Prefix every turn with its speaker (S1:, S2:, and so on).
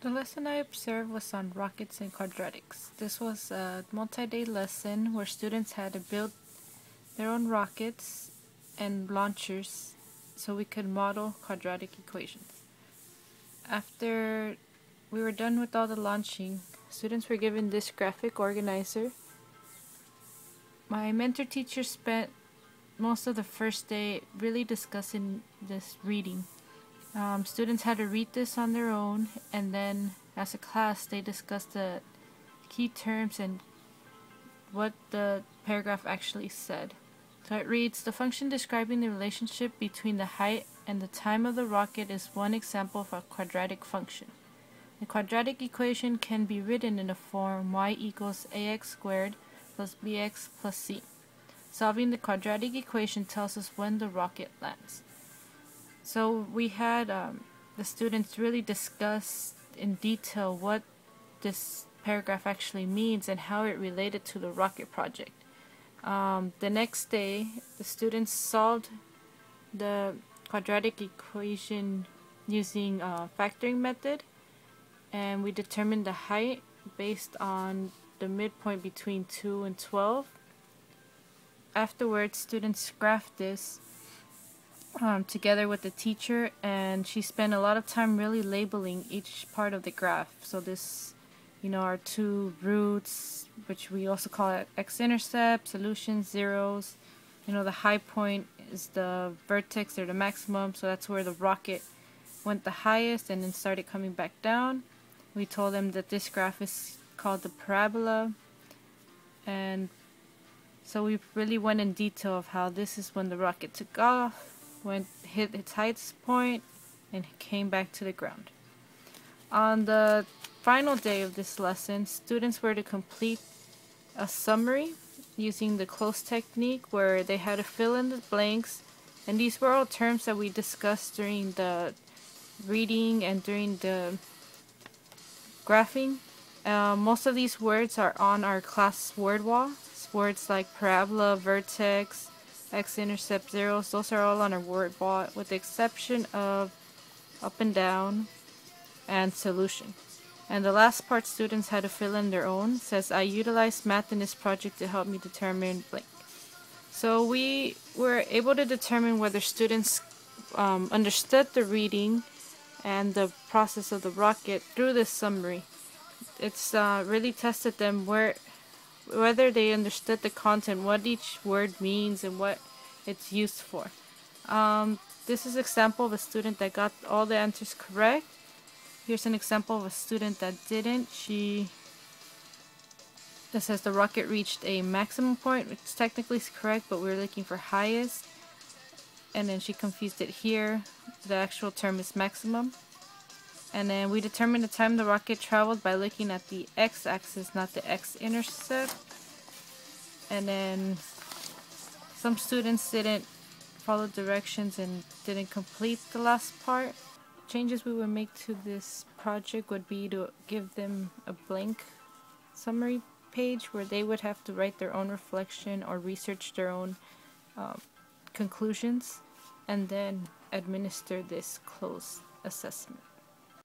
S1: The lesson I observed was on rockets and quadratics. This was a multi-day lesson where students had to build their own rockets and launchers so we could model quadratic equations. After we were done with all the launching, students were given this graphic organizer. My mentor teacher spent most of the first day really discussing this reading. Students had to read this on their own, and then as a class they discussed the key terms and what the paragraph actually said. So it reads, the function describing the relationship between the height and the time of the rocket is one example of a quadratic function. The quadratic equation can be written in the form y equals ax squared plus bx plus c. Solving the quadratic equation tells us when the rocket lands. So we had the students really discuss in detail what this paragraph actually means and how it related to the rocket project. The next day, the students solved the quadratic equation using factoring method, and we determined the height based on the midpoint between 2 and 12. Afterwards, students graphed this together with the teacher, and she spent a lot of time really labeling each part of the graph. So this, our two roots, which we also call it x-intercept, solutions, zeros. The high point is the vertex or the maximum, so that's where the rocket went the highest and then started coming back down. We told them that this graph is called the parabola, and so we really went in detail of how this is when the rocket took off, hit its highest point, and came back to the ground. On the final day of this lesson, students were to complete a summary using the close technique where they had to fill in the blanks, and these were all terms that we discussed during the reading and during the graphing. Most of these words are on our class word wall. Words like parabola, vertex, x-intercept, zeros, those are all on our word wall with the exception of up and down and solution. And the last part students had to fill in their own. It says, I utilized math in this project to help me determine blank. So we were able to determine whether students understood the reading and the process of the rocket through this summary. It's really tested them whether they understood the content, what each word means, and what it's used for. This is an example of a student that got all the answers correct. Here's an example of a student that didn't. This says the rocket reached a maximum point, which is technically correct, but we're looking for highest. And then she confused it here. The actual term is maximum. And then we determined the time the rocket traveled by looking at the x-axis, not the x-intercept. And then some students didn't follow directions and didn't complete the last part. Changes we would make to this project would be to give them a blank summary page where they would have to write their own reflection or research their own conclusions, and then administer this close assessment.